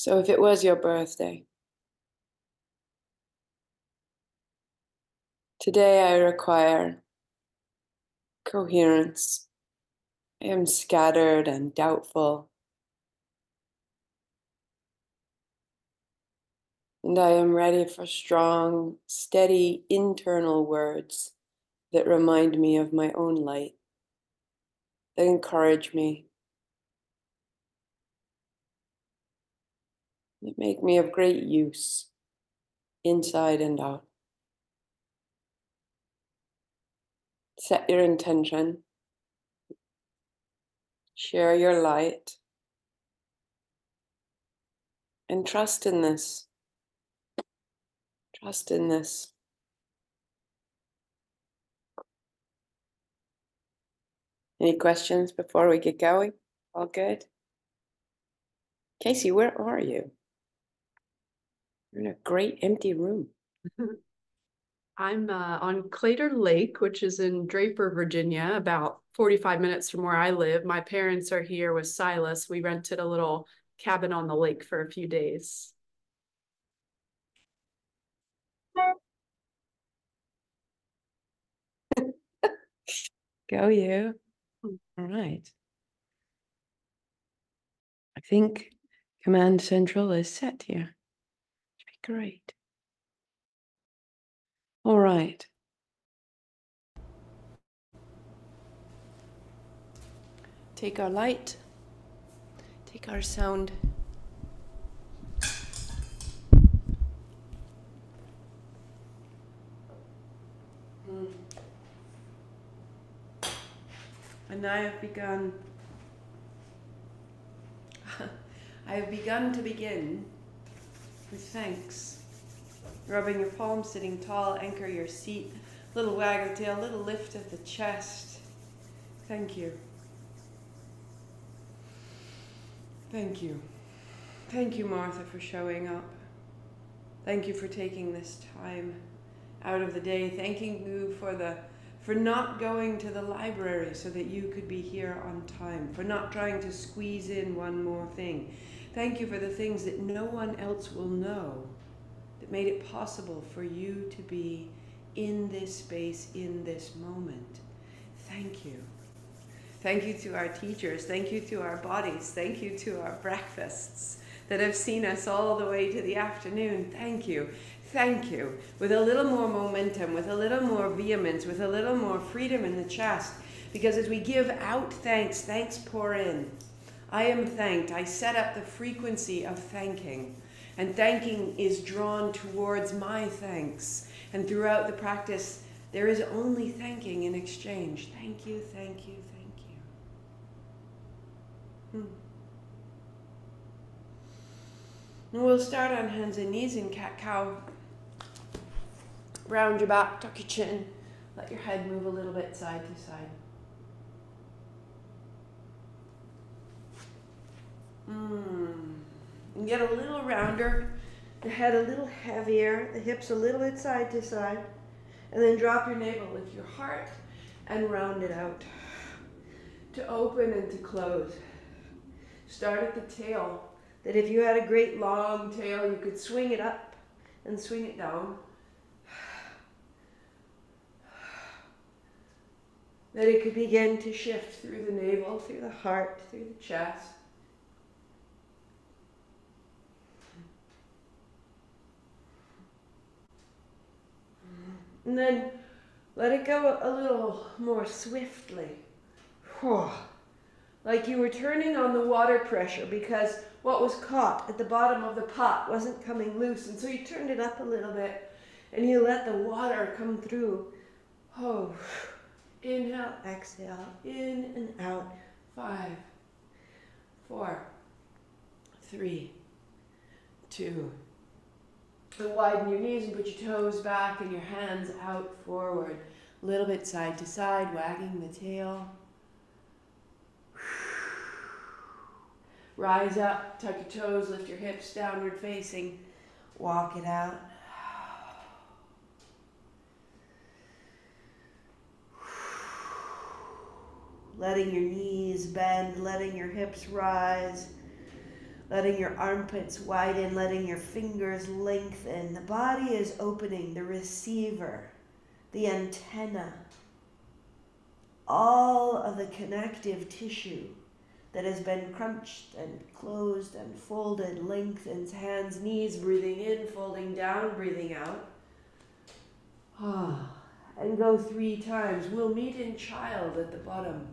So if it was your birthday, today I require coherence. I am scattered and doubtful, and I am ready for strong, steady internal words that remind me of my own light, that encourage me, that make me of great use inside and out. Set your intention, share your light, and trust in this. Trust in this. Any questions before we get going? All good? Casey, where are you? You're in a great empty room. I'm on Clater Lake, which is in Draper, Virginia, about 45 minutes from where I live. My parents are here with Silas. We rented a little cabin on the lake for a few days. Go you. All right. I think Command Central is set here. Should be great. All right. Take our light. Take our sound. And I have begun. I have begun to begin with thanks. Rubbing your palms, sitting tall, anchor your seat. Little wag of the tail, little lift of the chest. Thank you. Thank you. Thank you, Martha, for showing up. Thank you for taking this time out of the day. Thanking you for not going to the library so that you could be here on time, for not trying to squeeze in one more thing. Thank you for the things that no one else will know that made it possible for you to be in this space, in this moment. Thank you. Thank you to our teachers. Thank you to our bodies. Thank you to our breakfasts that have seen us all the way to the afternoon. Thank you. Thank you. With a little more momentum, with a little more vehemence, with a little more freedom in the chest. Because as we give out thanks, thanks pour in. I am thanked. I set up the frequency of thanking. And thanking is drawn towards my thanks. And throughout the practice, there is only thanking in exchange. Thank you, thank you, thank you. And we'll start on hands and knees in cat-cow. Round your back, tuck your chin. Let your head move a little bit side to side. And get a little rounder, the head a little heavier, the hips a little bit side to side. And then drop your navel, lift your heart, and round it out. To open and to close. Start at the tail. That if you had a great long tail, you could swing it up and swing it down. That it could begin to shift through the navel, through the heart, through the chest. And then let it go a little more swiftly. Like you were turning on the water pressure because what was caught at the bottom of the pot wasn't coming loose. And so you turned it up a little bit and you let the water come through. Oh, inhale, exhale, in and out. 5, 4, 3, 2. And widen your knees and put your toes back and your hands out forward. A little bit side to side, wagging the tail. Rise up, tuck your toes, lift your hips downward facing. Walk it out. Letting your knees bend, letting your hips rise. letting your armpits widen, letting your fingers lengthen. The body is opening, the receiver, the antenna, all of the connective tissue that has been crunched and closed and folded, lengthens, hands, knees, breathing in, folding down, breathing out. And go 3 times. We'll meet in child at the bottom.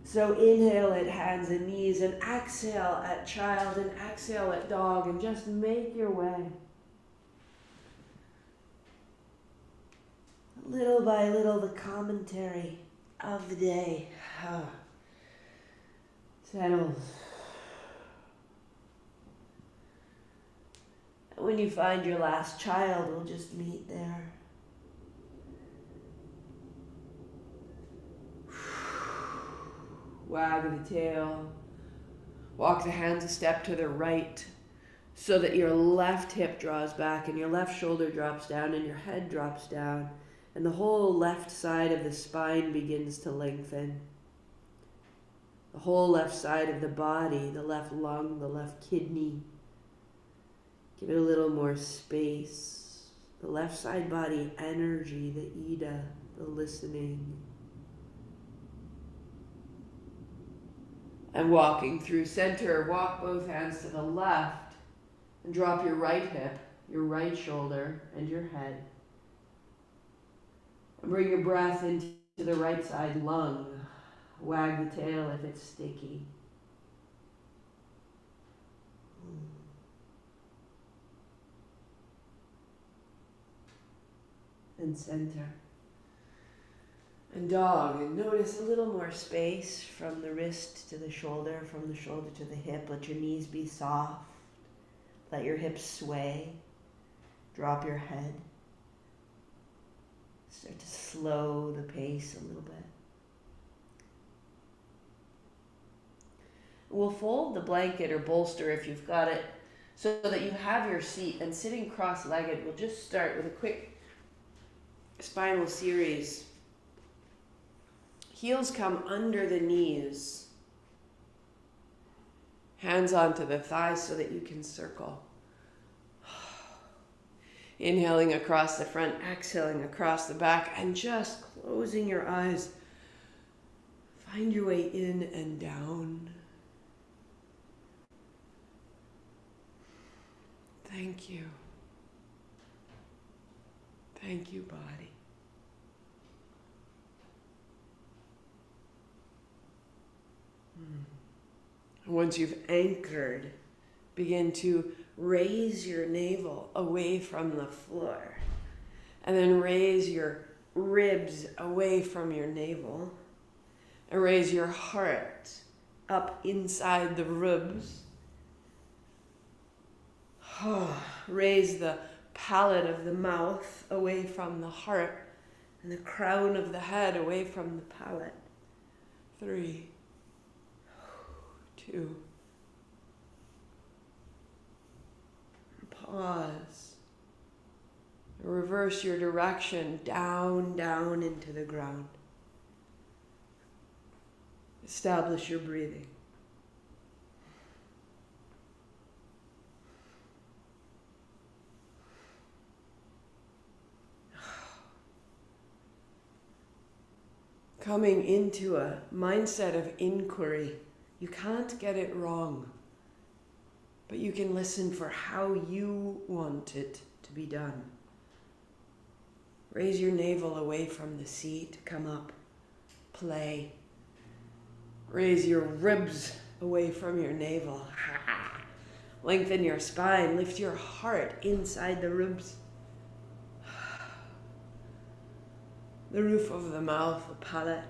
So inhale at hands and knees, and exhale at child, and exhale at dog, and just make your way. Little by little, the commentary of the day settles. And when you find your last child, we'll just meet there. Wag the tail. Walk the hands a step to the right so that your left hip draws back and your left shoulder drops down and your head drops down and the whole left side of the spine begins to lengthen. The whole left side of the body, the left lung, the left kidney. Give it a little more space. The left side body energy, the Ida, the listening. And walking through center, walk both hands to the left and drop your right hip, your right shoulder, and your head. And bring your breath into the right side lung. Wag the tail if it's sticky. And center. And dog, and notice a little more space from the wrist to the shoulder, from the shoulder to the hip. Let your knees be soft. Let your hips sway. Drop your head. Start to slow the pace a little bit. We'll fold the blanket or bolster if you've got it so that you have your seat, and sitting cross-legged, we'll just start with a quick spinal series. Heels come under the knees. Hands onto the thighs so that you can circle. Inhaling across the front, exhaling across the back, and just closing your eyes. Find your way in and down. Thank you. Thank you, body. Once you've anchored, begin to raise your navel away from the floor. And then raise your ribs away from your navel. And raise your heart up inside the ribs. Raise the palate of the mouth away from the heart. And the crown of the head away from the palate. 3, 2. Pause. Reverse your direction down, down into the ground. Establish your breathing. Coming into a mindset of inquiry. You can't get it wrong, but you can listen for how you want it to be done. Raise your navel away from the seat, come up, play. Raise your ribs away from your navel. Lengthen your spine, lift your heart inside the ribs. The roof of the mouth, the palate.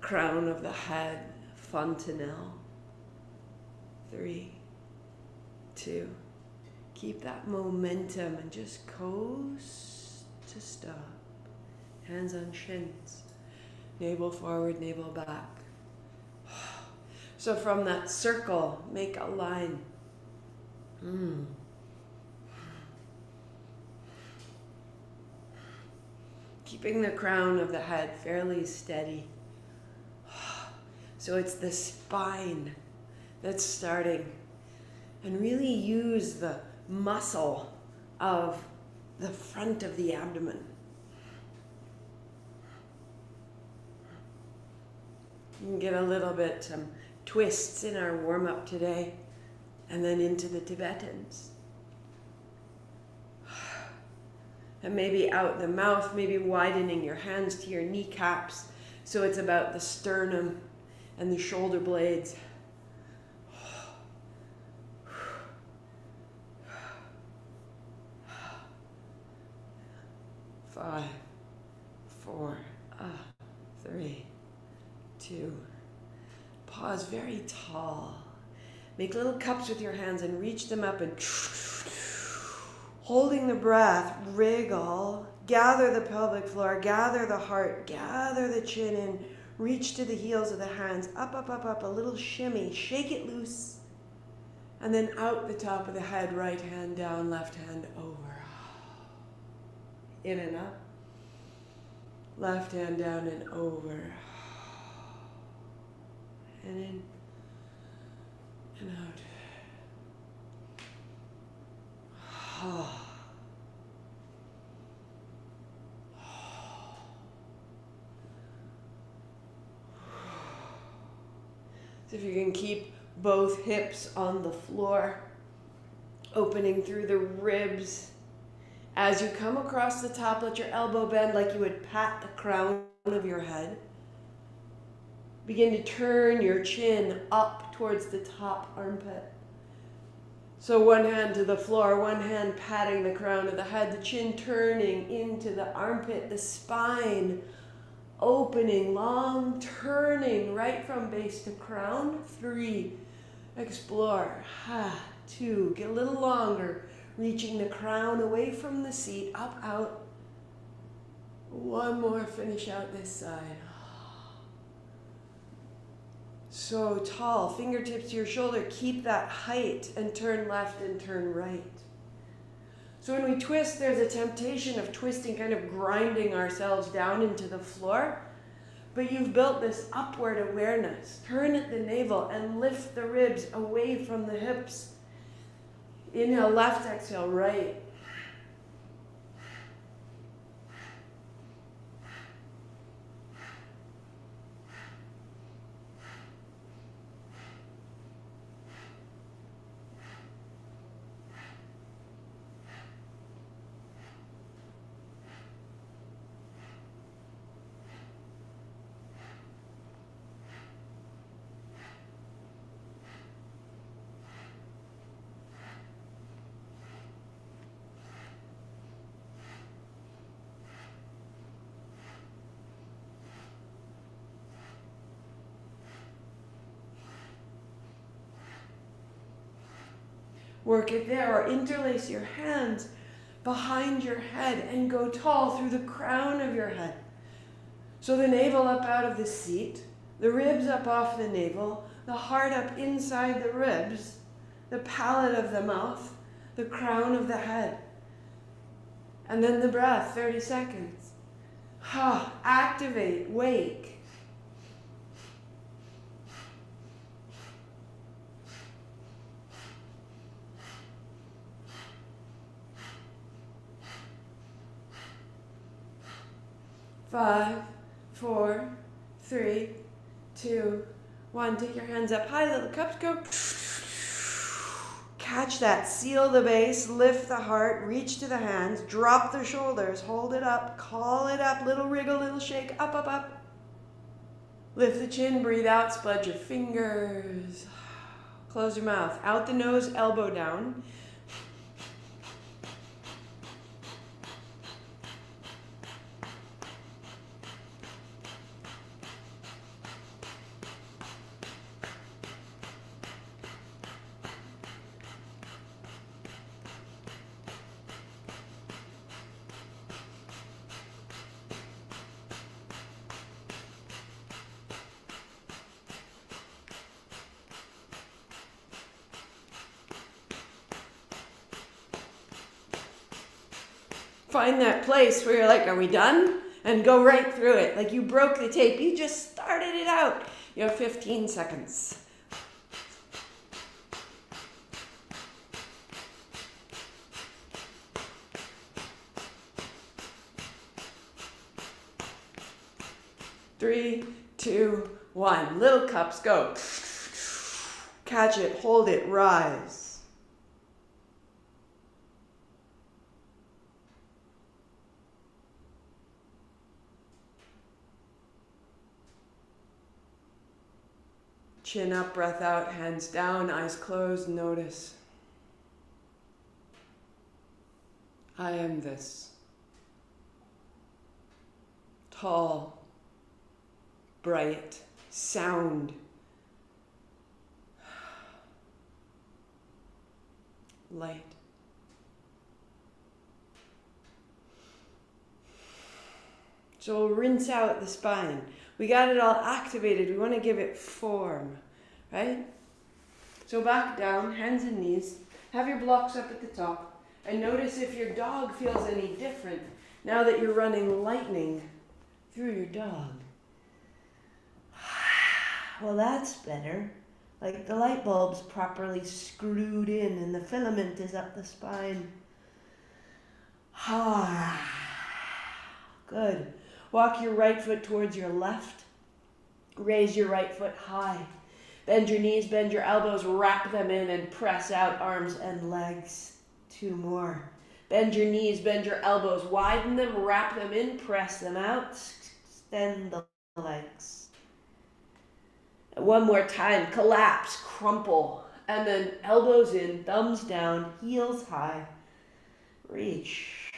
Crown of the head, fontanelle. 3, 2. Keep that momentum and just coast to stop. Hands on shins. Navel forward, navel back. So from that circle, make a line. Keeping the crown of the head fairly steady. So it's the spine that's starting. And really use the muscle of the front of the abdomen. You can get a little bit twists in our warm-up today, and then into the Tibetans. And maybe out the mouth, maybe widening your hands to your kneecaps, so it's about the sternum and the shoulder blades. 5, 4, 3, 2. Pause very tall. Make little cups with your hands and reach them up and holding the breath, wriggle, gather the pelvic floor, gather the heart, gather the chin in, reach to the heels of the hands, up, up, up, up, a little shimmy, shake it loose, and then out the top of the head, right hand down, left hand over. In and up, left hand down and over, and in and out. So if you can keep both hips on the floor, opening through the ribs. As you come across the top, let your elbow bend like you would pat the crown of your head. Begin to turn your chin up towards the top armpit. So one hand to the floor, one hand patting the crown of the head, the chin turning into the armpit, the spine opening, long, turning right from base to crown. 3, explore. 2, get a little longer. Reaching the crown away from the seat, up, out. 1 more, finish out this side. So tall, fingertips to your shoulder, keep that height and turn left and turn right. So when we twist, there's a temptation of twisting, kind of grinding ourselves down into the floor. But you've built this upward awareness. Turn at the navel and lift the ribs away from the hips. Inhale, left, exhale, right. Work it there, or interlace your hands behind your head and go tall through the crown of your head. So the navel up out of the seat, the ribs up off the navel, the heart up inside the ribs, the palate of the mouth, the crown of the head. And then the breath, 30 seconds. Activate, wake. Five, 4, 3, 2, 1. Take your hands up high, little cups go. Catch that, seal the base, lift the heart, reach to the hands, drop the shoulders, hold it up, call it up, little wriggle, little shake, up, up, up. Lift the chin, breathe out, spread your fingers. Close your mouth, out the nose, elbow down. Find that place where you're like, are we done? And go right through it. Like you broke the tape. You just started it out. You have 15 seconds. Three, two, one. Little cups, go. Catch it, hold it, rise. Chin up, breath out, hands down, eyes closed, notice. I am this. Tall, bright, sound, light. So we'll rinse out the spine. We got it all activated. We want to give it form, right? So back down, hands and knees. Have your blocks up at the top. And notice if your dog feels any different now that you're running lightning through your dog. Well, that's better. Like the light bulb's properly screwed in and the filament is up the spine. Good. Walk your right foot towards your left. Raise your right foot high. Bend your knees, bend your elbows, wrap them in and press out arms and legs. 2 more. Bend your knees, bend your elbows, widen them, wrap them in, press them out, extend the legs. And 1 more time, collapse, crumple, and then elbows in, thumbs down, heels high, reach.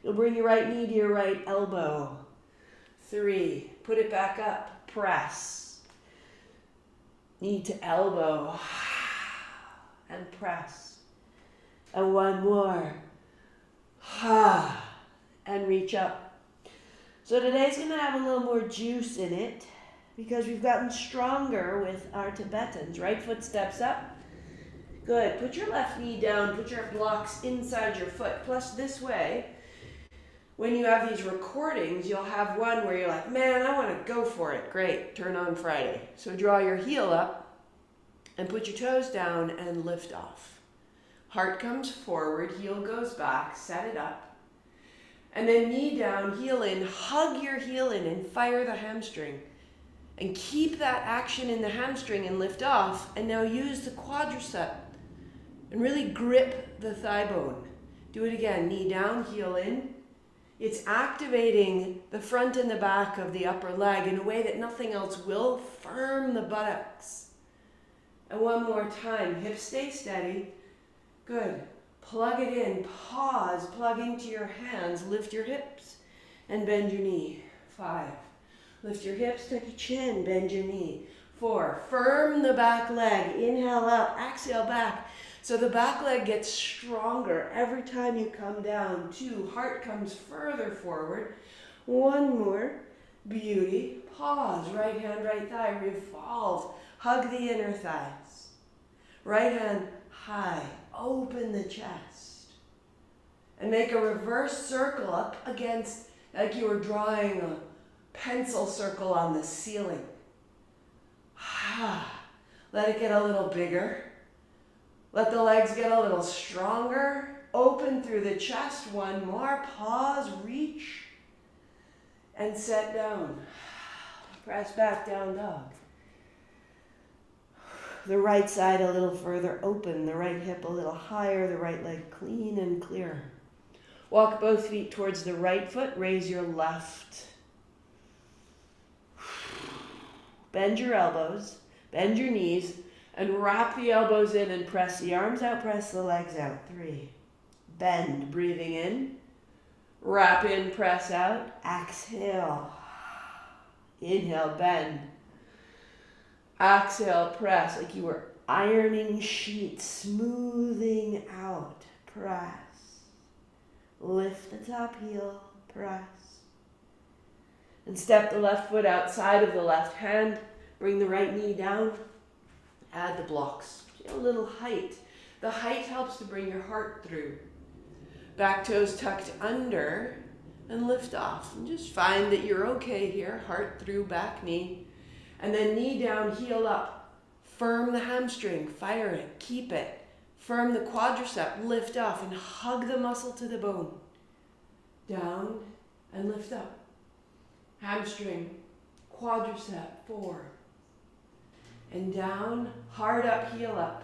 You'll bring your right knee to your right elbow. 3, put it back up, press. Knee to elbow, and press. And 1 more, and reach up. So today's gonna have a little more juice in it because we've gotten stronger with our Tibetans. Right foot steps up. Good, put your left knee down, put your blocks inside your foot. Plus this way, when you have these recordings, you'll have one where you're like, man, I want to go for it. Great, turn on Friday. So draw your heel up and put your toes down and lift off. Heart comes forward, heel goes back, set it up. And then knee down, heel in, hug your heel in and fire the hamstring. And keep that action in the hamstring and lift off. And now use the quadricep and really grip the thigh bone. Do it again, knee down, heel in. It's activating the front and the back of the upper leg in a way that nothing else will. Firm the buttocks. And 1 more time, hips stay steady. Good. Plug it in, pause, plug into your hands, lift your hips and bend your knee. 5. Lift your hips, tuck your chin, bend your knee. 4. Firm the back leg, inhale up, exhale back. So the back leg gets stronger every time you come down. 2, heart comes further forward. 1 more, beauty. Pause, right hand, right thigh, revolve. Hug the inner thighs. Right hand high, open the chest. And make a reverse circle up against, like you were drawing a pencil circle on the ceiling. Let it get a little bigger. Let the legs get a little stronger. Open through the chest. 1 more. Pause, reach, and set down. Press back, down dog. The right side a little further open. The right hip a little higher. The right leg clean and clear. Walk both feet towards the right foot. Raise your left. Bend your elbows. Bend your knees. And wrap the elbows in and press the arms out, press the legs out. 3. Bend, breathing in. Wrap in, press out. Exhale. Inhale, bend. Exhale, press like you were ironing sheets, smoothing out. Press. Lift the top heel, press. And step the left foot outside of the left hand. Bring the right knee down. Add the blocks, a little height. The height helps to bring your heart through. Back toes tucked under and lift off. And just find that you're okay here. Heart through back knee. And then knee down, heel up. Firm the hamstring, fire it, keep it. Firm the quadricep, lift off and hug the muscle to the bone. Down and lift up. Hamstring, quadricep, 4. And down, hard up, heel up.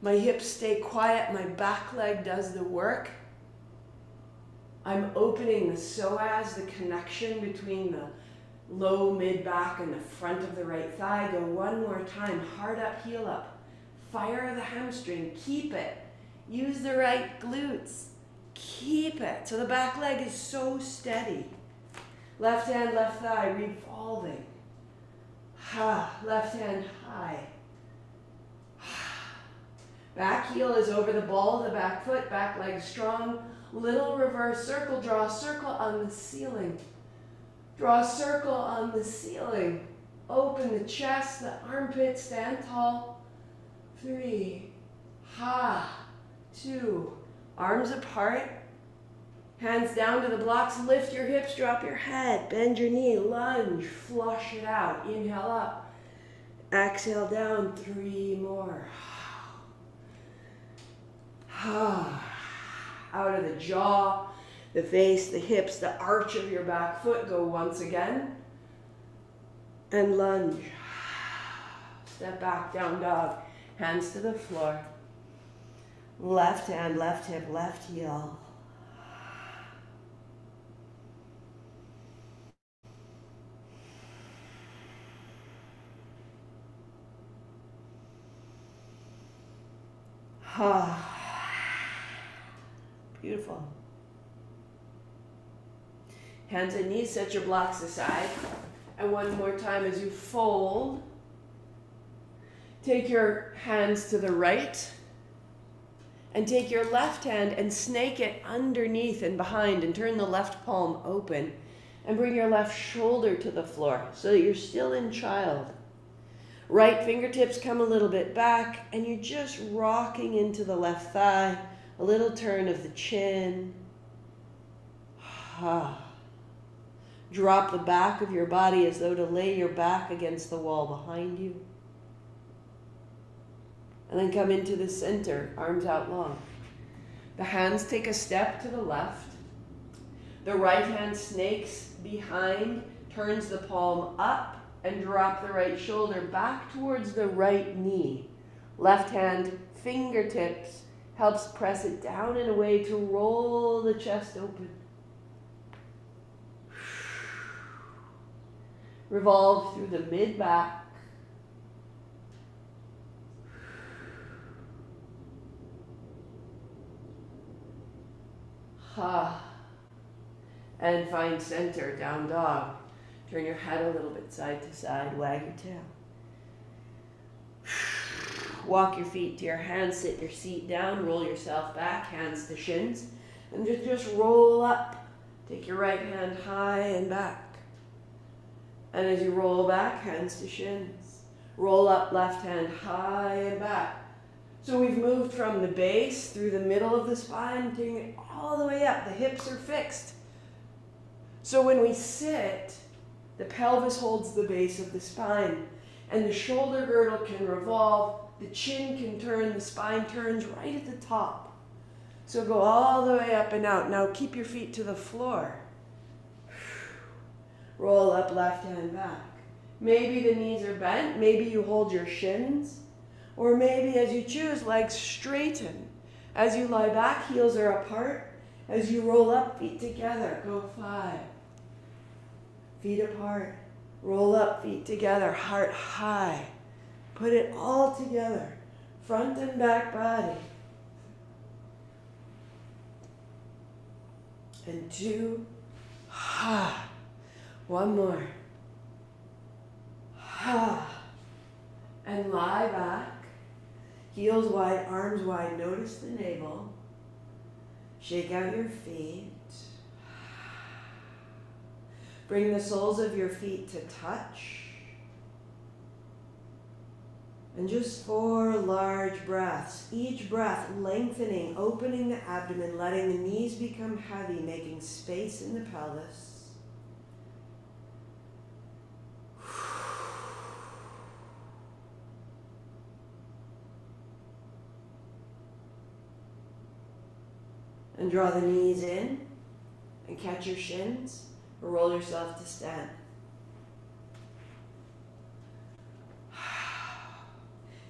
My hips stay quiet, my back leg does the work. I'm opening the psoas, the connection between the low mid back and the front of the right thigh. Go one more time, hard up, heel up. Fire the hamstring, keep it. Use the right glutes, keep it. So the back leg is so steady. Left hand, left thigh, revolving. Ha, left hand high. Back heel is over the ball of the back foot, back leg strong. Little reverse circle, draw a circle on the ceiling. Draw a circle on the ceiling. Open the chest, the armpit, stand tall. 3, ha, 2, arms apart. Hands down to the blocks, lift your hips, drop your head, bend your knee, lunge, flush it out. Inhale up, exhale down, 3 more. Out of the jaw, the face, the hips, the arch of your back foot. Go once again. And lunge. Step back, down dog. Hands to the floor. Left hand, left hip, left heel. Beautiful. Hands and knees, set your blocks aside. And one more time as you fold, take your hands to the right and take your left hand and snake it underneath and behind and turn the left palm open and bring your left shoulder to the floor so that you're still in child. Right fingertips come a little bit back and you're just rocking into the left thigh, a little turn of the chin. Drop the back of your body as though to lay your back against the wall behind you. And then come into the center, arms out long. The hands take a step to the left. The right hand snakes behind, turns the palm up, and drop the right shoulder back towards the right knee. Left hand, fingertips, helps press it down in a way to roll the chest open. Revolve through the mid-back. And find center, down dog. Turn your head a little bit side to side, wag your tail. Walk your feet to your hands, sit your seat down, roll yourself back, hands to shins, and just roll up. Take your right hand high and back. And as you roll back, hands to shins. Roll up, left hand high and back. So we've moved from the base through the middle of the spine, taking it all the way up. The hips are fixed. So when we sit, the pelvis holds the base of the spine, and the shoulder girdle can revolve, the chin can turn, the spine turns right at the top. So go all the way up and out. Now keep your feet to the floor. Roll up, left hand back. Maybe the knees are bent, maybe you hold your shins, or maybe as you choose, legs straighten. As you lie back, heels are apart. As you roll up, feet together, go 5. Feet apart, roll up, feet together, heart high. Put it all together, front and back body. And 2, one more. And lie back, heels wide, arms wide, notice the navel. Shake out your feet. Bring the soles of your feet to touch. And just 4 large breaths. Each breath lengthening, opening the abdomen, letting the knees become heavy, making space in the pelvis. And draw the knees in and catch your shins. Roll yourself to stand.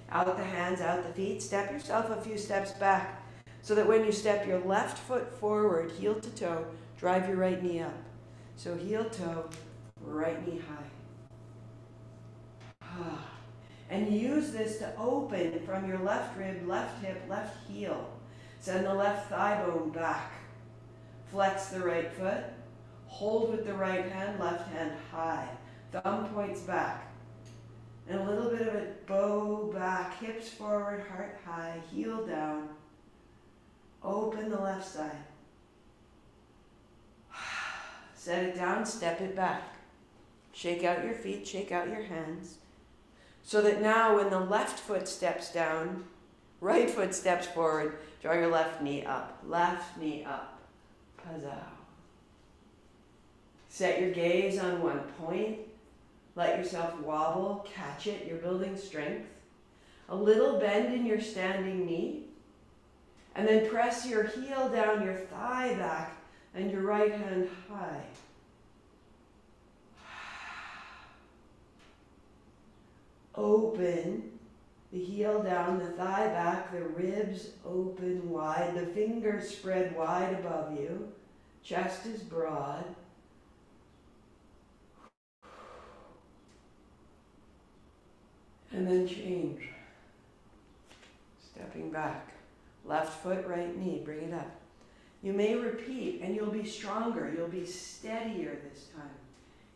Out the hands, out the feet. Step yourself a few steps back so that when you step your left foot forward, heel to toe, drive your right knee up. So heel toe, right knee high. And use this to open from your left rib, left hip, left heel. Send the left thigh bone back. Flex the right foot. Hold with the right hand, left hand high. Thumb points back. And a little bit of a bow back, hips forward, heart high, heel down. Open the left side. Set it down, step it back. Shake out your feet, shake out your hands. So that now when the left foot steps down, right foot steps forward, draw your left knee up. Left knee up. Pazow. Set your gaze on one point. Let yourself wobble, catch it, you're building strength. A little bend in your standing knee. And then press your heel down, your thigh back, and your right hand high. Open the heel down, the thigh back, the ribs open wide, the fingers spread wide above you. Chest is broad. And then change. Stepping back. Left foot, right knee, bring it up. You may repeat and you'll be stronger. You'll be steadier this time.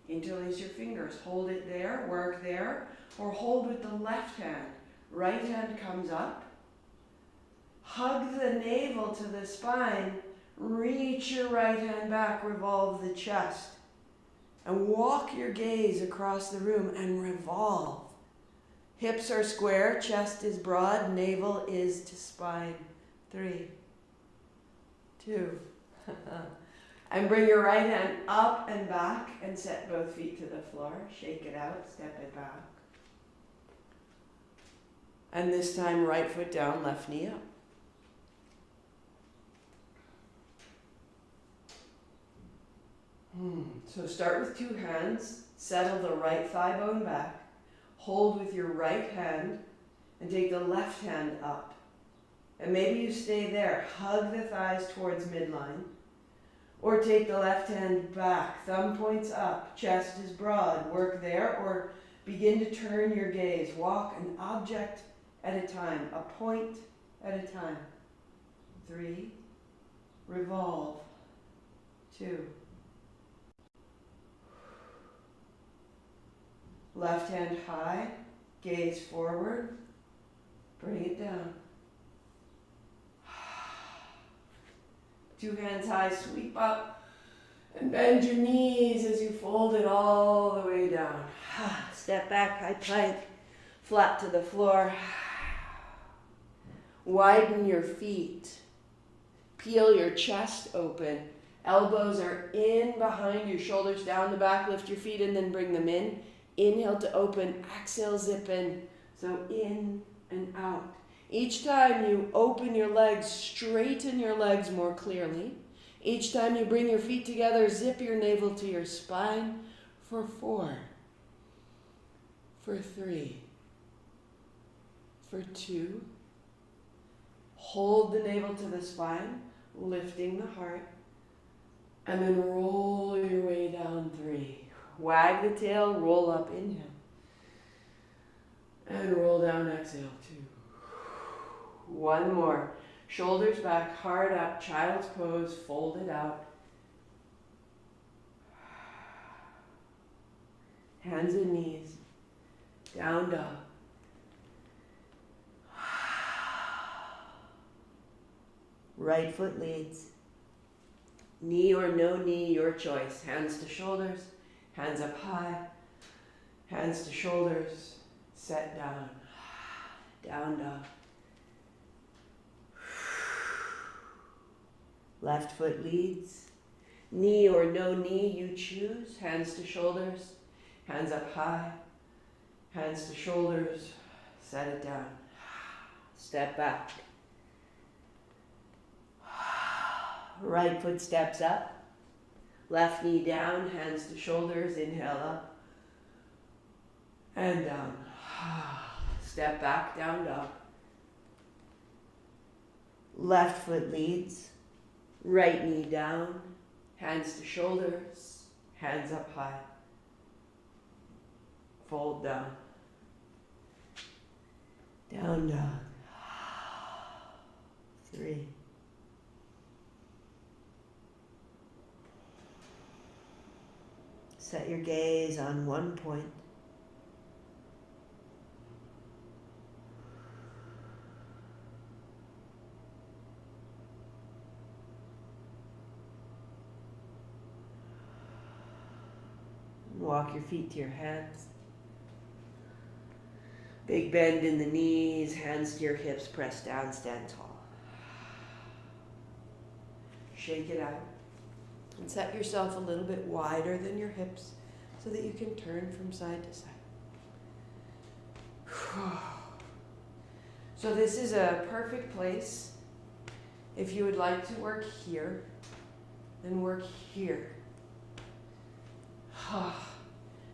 Interlace your fingers. Hold it there, work there, or hold with the left hand. Right hand comes up. Hug the navel to the spine. Reach your right hand back, revolve the chest. And walk your gaze across the room and revolve. Hips are square, chest is broad, navel is to spine. 3, 2. And bring your right hand up and back and set both feet to the floor. Shake it out, step it back. And this time, right foot down, left knee up. So start with 2 hands, settle the right thigh bone back. Hold with your right hand and take the left hand up. And maybe you stay there. Hug the thighs towards midline. Or take the left hand back. Thumb points up. Chest is broad. Work there. Or begin to turn your gaze. Walk an object at a time. A point at a time. 3. Revolve. 2. Left hand high, gaze forward, bring it down. 2 hands high, sweep up, and bend your knees as you fold it all the way down. Step back, high plank, flat to the floor. Widen your feet. Peel your chest open. Elbows are in behind you, shoulders down the back, lift your feet and then bring them in. Inhale to open, exhale, zip in. So in and out. Each time you open your legs, straighten your legs more clearly. Each time you bring your feet together, zip your navel to your spine for 4, for 3, for 2. Hold the navel to the spine, lifting the heart, and then roll your way down 3. Wag the tail, roll up, inhale. And roll down, exhale, 2. 1 more. Shoulders back, heart up, child's pose, fold it out. Hands and knees, down dog. Right foot leads. Knee or no knee, your choice. Hands to shoulders. Hands up high, hands to shoulders, set down, down dog. Left foot leads, knee or no knee, you choose. Hands to shoulders, hands up high, hands to shoulders, set it down. Step back. Right foot steps up. Left knee down, hands to shoulders, inhale up and down. Step back, down dog. Left foot leads, right knee down, hands to shoulders, hands up high. Fold down. Down dog. 3. Set your gaze on one point. Walk your feet to your hands. Big bend in the knees, hands to your hips, press down, stand tall. Shake it out. And set yourself a little bit wider than your hips so that you can turn from side to side. So this is a perfect place. If you would like to work here, then work here.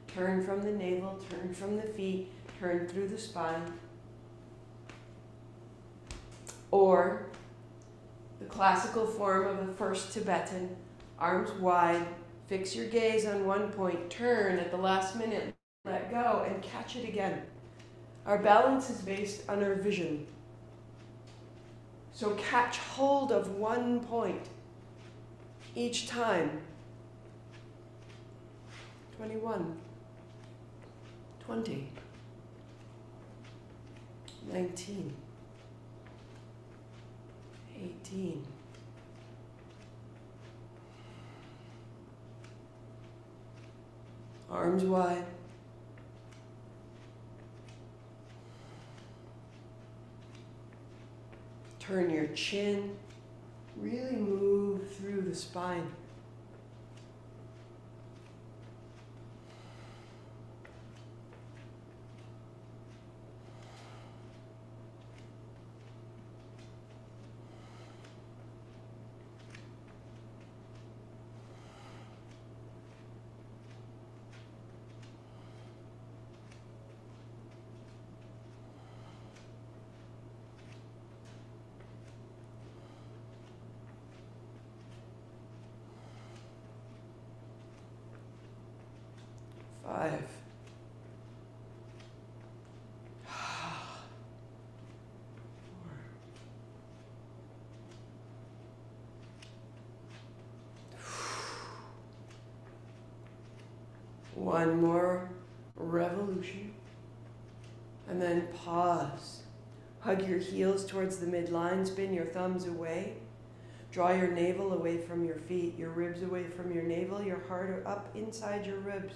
Turn from the navel, turn from the feet, turn through the spine. Or the classical form of the first Tibetan, arms wide, fix your gaze on one point, turn at the last minute, let go, and catch it again. Our balance is based on our vision. So catch hold of one point each time. 21, 20, 19, 18, 'Arms wide. Turn your chin, really move through the spine. Five. One more revolution. And then pause. Hug your heels towards the midline. Spin your thumbs away. Draw your navel away from your feet, your ribs away from your navel, your heart up inside your ribs.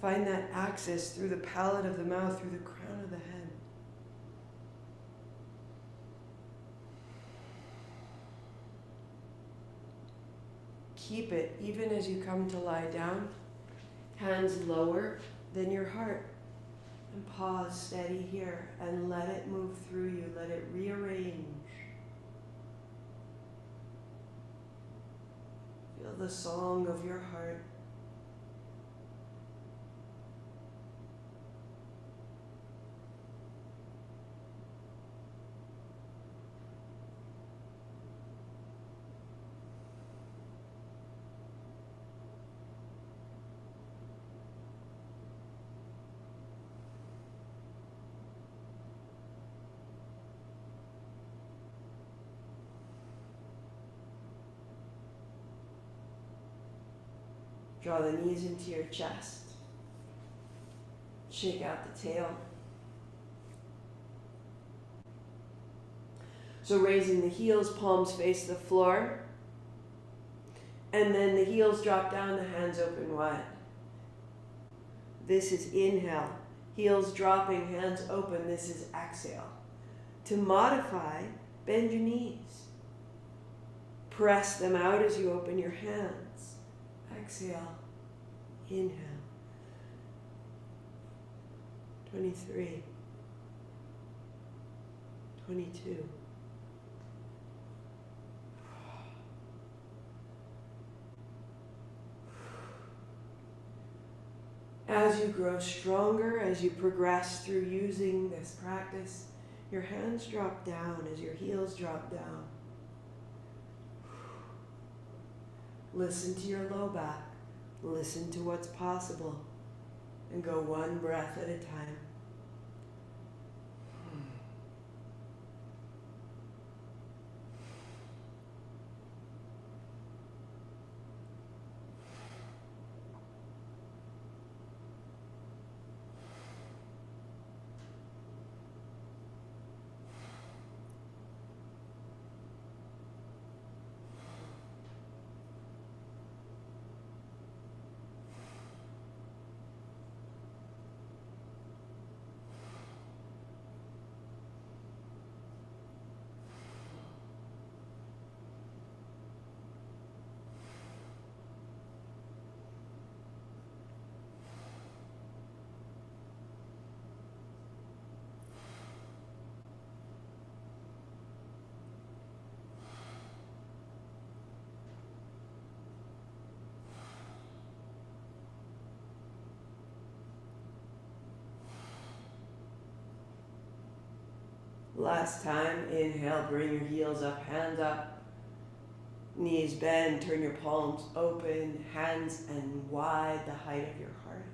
Find that axis through the palate of the mouth, through the crown of the head. Keep it even as you come to lie down. Hands lower than your heart. And pause steady here and let it move through you. Let it rearrange. Feel the song of your heart. Draw the knees into your chest. Shake out the tail. So raising the heels, palms face the floor. And then the heels drop down, the hands open wide. This is inhale. Heels dropping, hands open. This is exhale. To modify, bend your knees. Press them out as you open your hands. Exhale, inhale. 23, 22, As you grow stronger, as you progress through using this practice, your hands drop down as your heels drop down. Listen to your low back. Listen to what's possible. And go one breath at a time. Last time, inhale, bring your heels up, hands up, knees bend, turn your palms open, hands and wide, the height of your heart.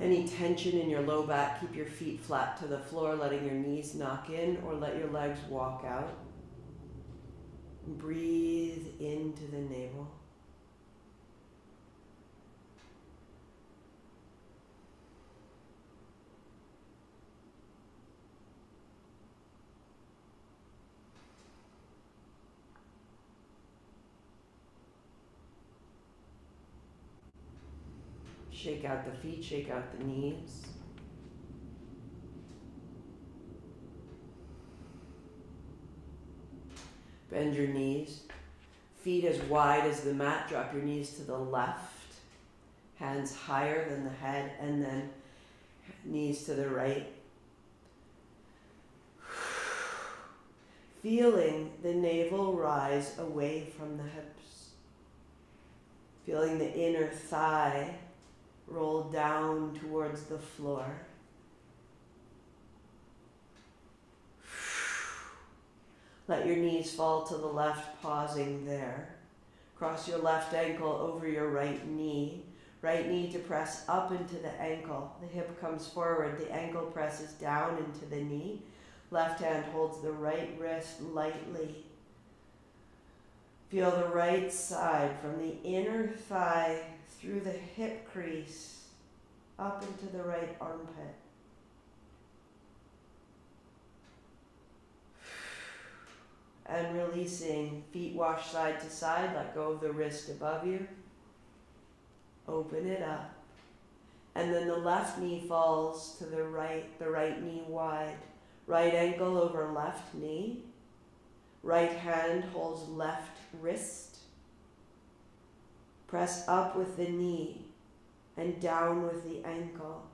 Any tension in your low back, keep your feet flat to the floor, letting your knees knock in or let your legs walk out. Breathe into the navel. Shake out the feet, shake out the knees. Bend your knees. Feet as wide as the mat. Drop your knees to the left. Hands higher than the head, and then knees to the right. Feeling the navel rise away from the hips. Feeling the inner thigh roll down towards the floor. Let your knees fall to the left, pausing there. Cross your left ankle over your right knee. Right knee to press up into the ankle. The hip comes forward, the ankle presses down into the knee. Left hand holds the right wrist lightly. Feel the right side from the inner thigh through the hip crease up into the right armpit. And releasing, feet wash side to side, let go of the wrist above you. Open it up. And then the left knee falls to the right knee wide. Right ankle over left knee. Right hand holds left wrist. Press up with the knee and down with the ankle.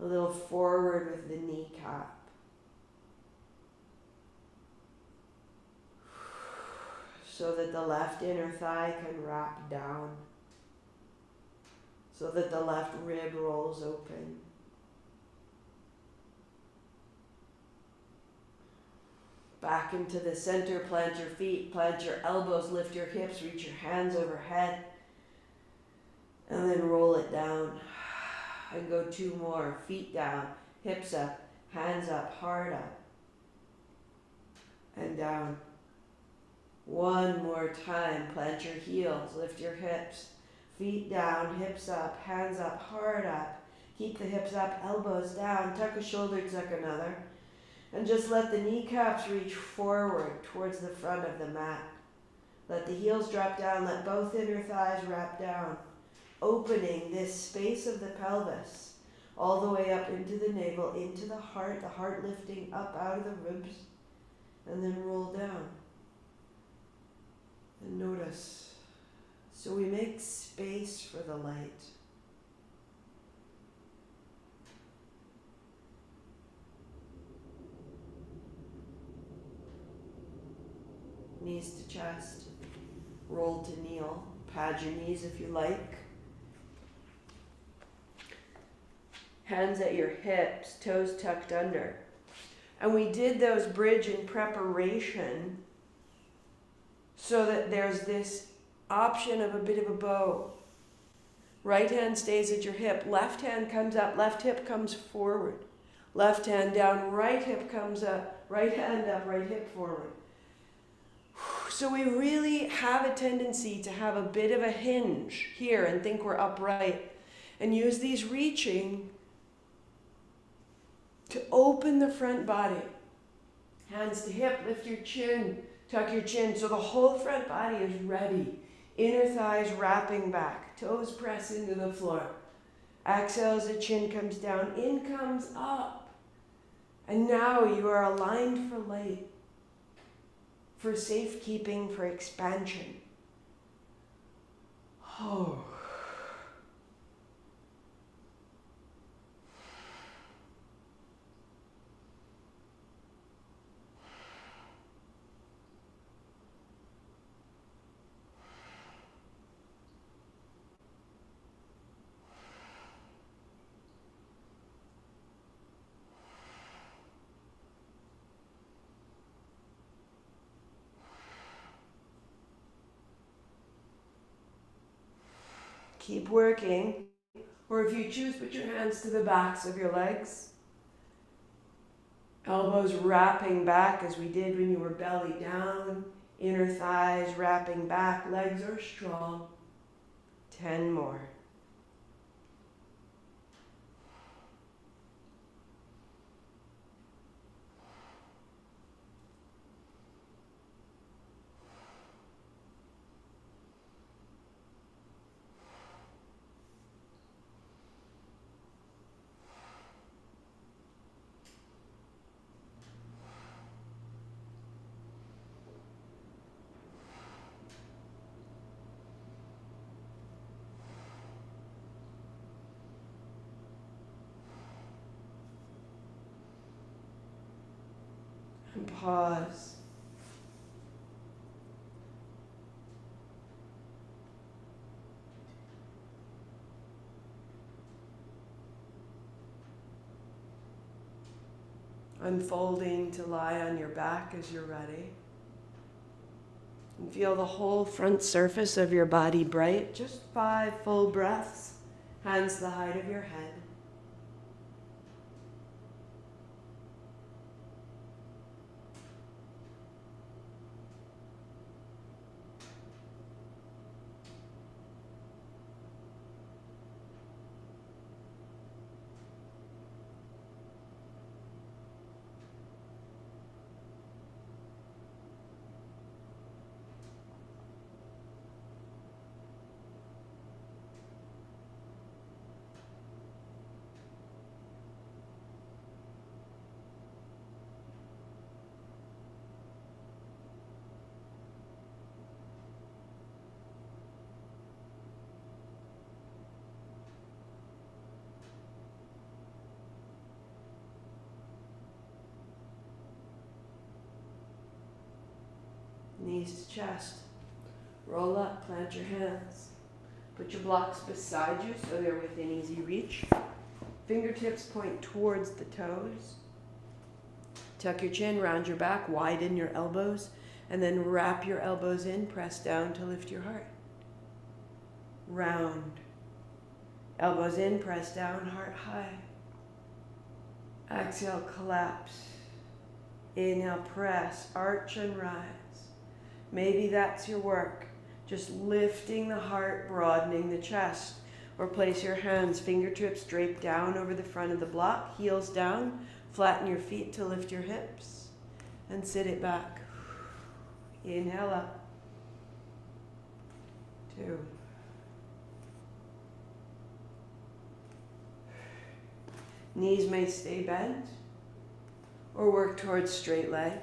A little forward with the kneecap. So that the left inner thigh can wrap down. So that the left rib rolls open. Back into the center, plant your feet, plant your elbows, lift your hips, reach your hands overhead. And then roll it down. And go two more. Feet down, hips up, hands up, heart up. And down. One more time. Plant your heels, lift your hips. Feet down, hips up, hands up, heart up. Keep the hips up, elbows down. Tuck a shoulder, tuck another. And just let the kneecaps reach forward towards the front of the mat. Let the heels drop down. Let both inner thighs wrap down. Opening this space of the pelvis all the way up into the navel, into the heart lifting up out of the ribs, and then roll down. And notice. So we make space for the light. Knees to chest, roll to kneel, Pad your knees if you like. Hands at your hips, toes tucked under. And we did those bridge in preparation so that there's this option of a bit of a bow. Right hand stays at your hip, left hand comes up, left hip comes forward. Left hand down, right hip comes up, right hand up, right hip forward. So we really have a tendency to have a bit of a hinge here and think we're upright and use these reaching to open the front body. Hands to hip, lift your chin, tuck your chin so the whole front body is ready. Inner thighs wrapping back, toes press into the floor. Exhale as the chin comes down, in comes up. And now you are aligned for light, for safekeeping, for expansion. Oh. Keep working, or if you choose, put your hands to the backs of your legs. Elbows wrapping back as we did when you were belly down. Inner thighs wrapping back, legs are strong. 10 more. And pause. Unfolding to lie on your back as you're ready. And feel the whole front surface of your body bright. Just 5 full breaths. Hands to the height of your head. Knees to chest. Roll up, plant your hands. Put your blocks beside you so they're within easy reach. Fingertips point towards the toes. Tuck your chin, round your back, widen your elbows, and then wrap your elbows in, press down to lift your heart. Round. Elbows in, press down, heart high. Exhale, collapse. Inhale, press, arch and rise. Maybe that's your work. Just lifting the heart, broadening the chest. Or place your hands, fingertips draped down over the front of the block, heels down, flatten your feet to lift your hips, and sit it back. Inhale up. 2. Knees may stay bent or work towards straight legs.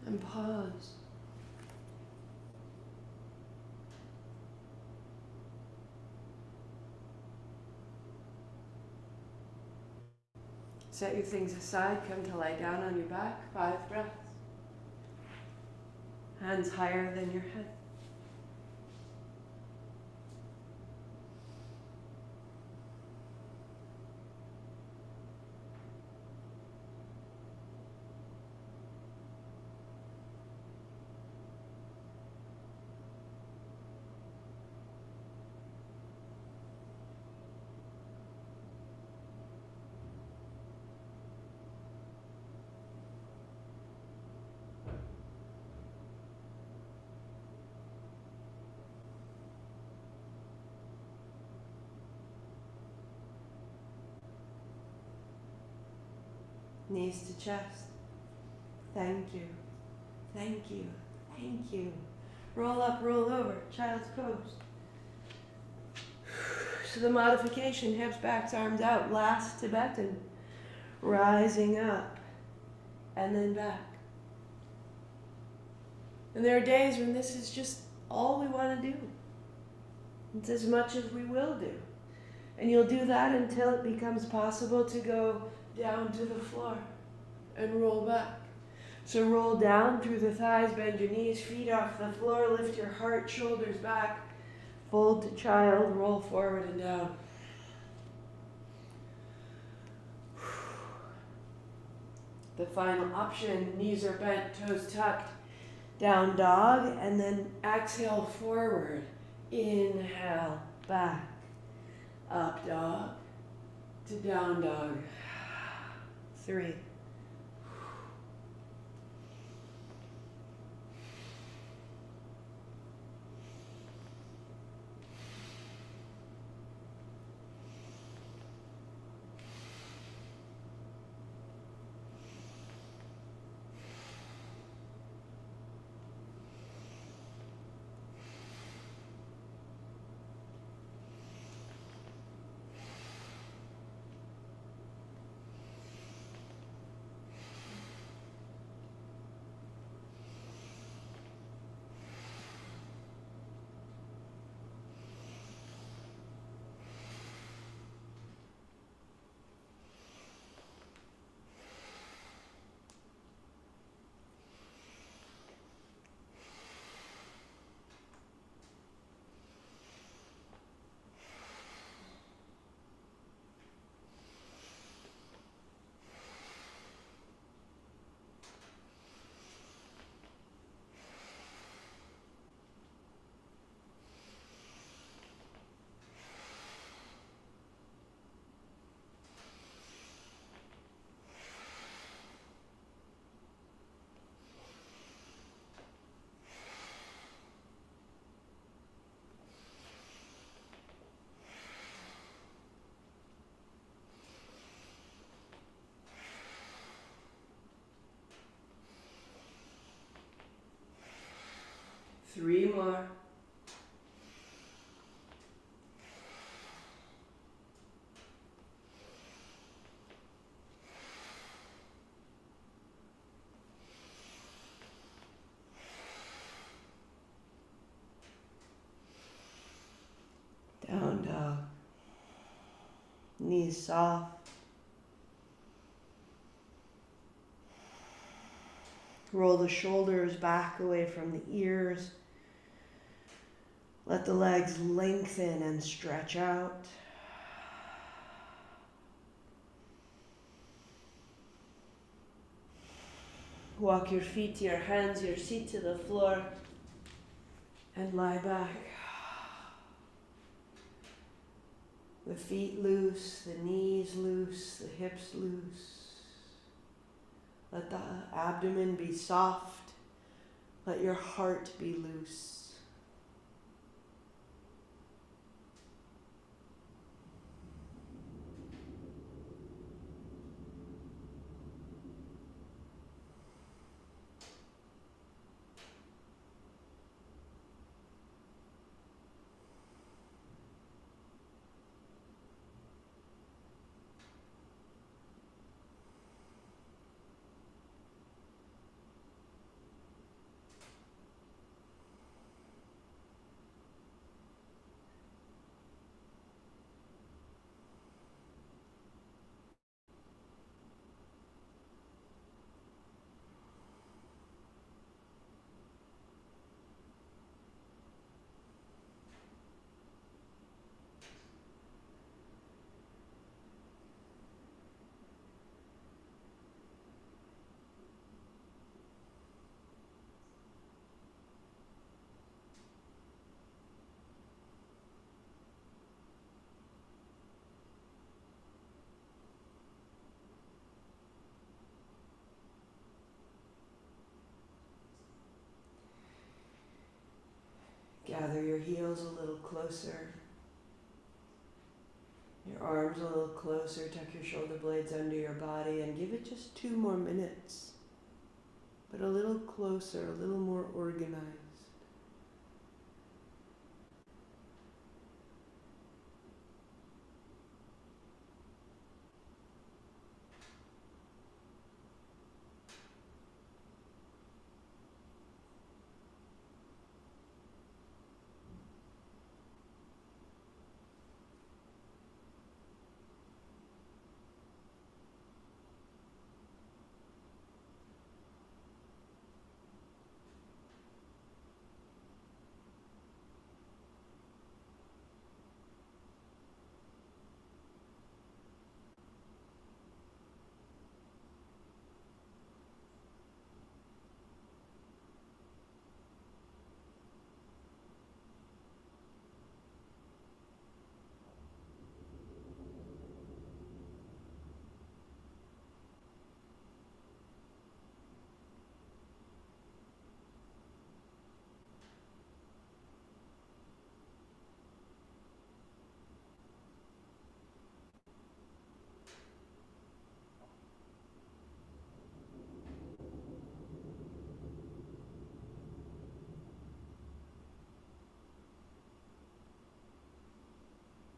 and pause. Set your things aside, come to lie down on your back, 5 breaths. Hands higher than your head. Knees to chest. Thank you. Thank you. Thank you. Roll up, roll over. Child's pose. So the modification, hips, backs, arms out. Last Tibetan. Rising up and then back. And there are days when this is just all we want to do. It's as much as we will do. And you'll do that until it becomes possible to go down to the floor and roll back. So roll down through the thighs, bend your knees, feet off the floor, lift your heart, shoulders back, fold to child, roll forward and down. The final option, knees are bent, toes tucked, down dog, and then exhale forward. Inhale, back, up dog, to down dog. 3. Three more. Down dog. Knees soft. Roll the shoulders back away from the ears. Let the legs lengthen and stretch out. Walk your feet to your hands, your seat to the floor, and lie back. The feet loose, the knees loose, the hips loose. Let the abdomen be soft. Let your heart be loose. heels a little closer, your arms a little closer. Tuck your shoulder blades under your body and give it just 2 more minutes, but a little closer, a little more organized.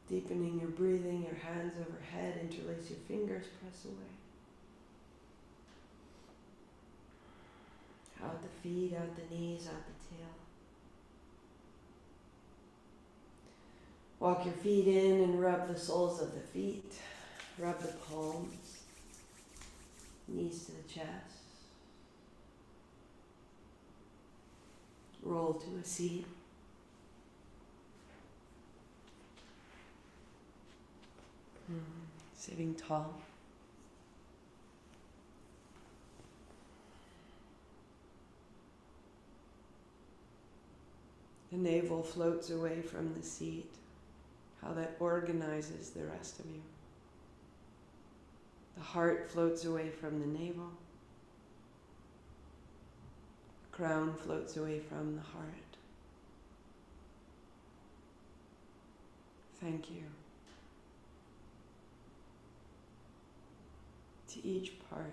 Deepening your breathing, your hands overhead, interlace your fingers, press away. Out the feet, out the knees, out the tail. Walk your feet in and rub the soles of the feet. Rub the palms, knees to the chest. Roll to a seat. Sitting tall. The navel floats away from the seat. How that organizes the rest of you. The heart floats away from the navel. The crown floats away from the heart. Thank you. To each part.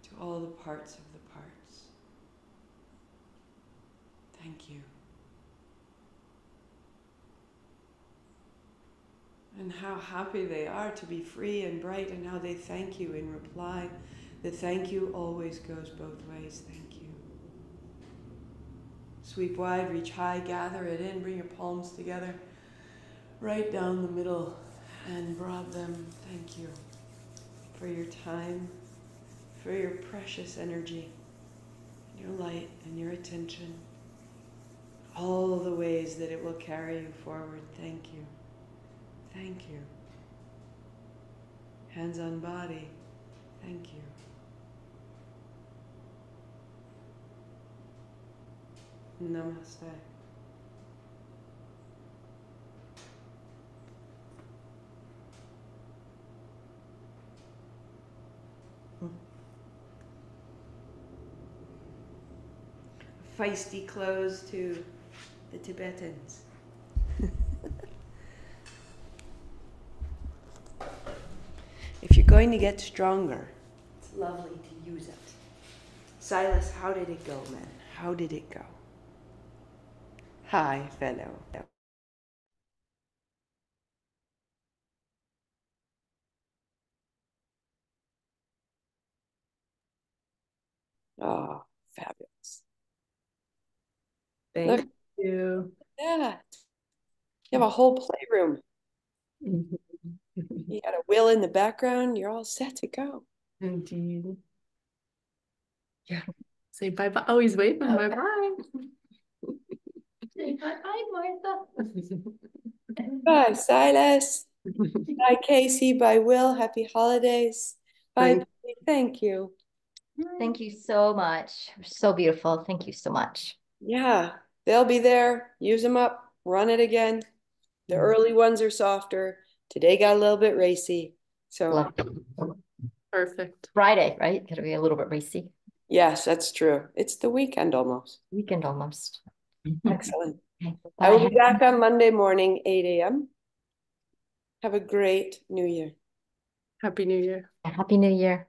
To all the parts of the parts. Thank you. And how happy they are to be free and bright, and how they thank you in reply. The thank you always goes both ways. Thank you. Sweep wide, reach high, gather it in, bring your palms together, right down the middle, and rub them. Thank you for your time, for your precious energy, your light and your attention, all the ways that it will carry you forward. Thank you. Thank you. Hands on body. Thank you. Namaste. Feisty close to the Tibetans. If you're going to get stronger, it's lovely to use it. Silas, how did it go, man? How did it go? Hi, fellow. Oh, fabulous. Thank Look you. at that. You have a whole playroom. You got a wheel in the background. You're all set to go. Indeed. Yeah. Say bye-bye. Oh, he's waving. Bye-bye. Say bye-bye, Martha. Bye, Silas. Bye, Casey. Bye, Will. Happy holidays. Bye. Thank you. Thank you so much. So beautiful. Thank you so much. Yeah, they'll be there. Use them up. Run it again. The early ones are softer. Today got a little bit racy. So Love Perfect. Friday, right? It'll be a little bit racy. Yes, that's true. It's the weekend almost. Weekend almost. Excellent. Okay. I will Bye. be back on Monday morning, 8 a.m. Have a great new year. Happy New Year. Happy New Year.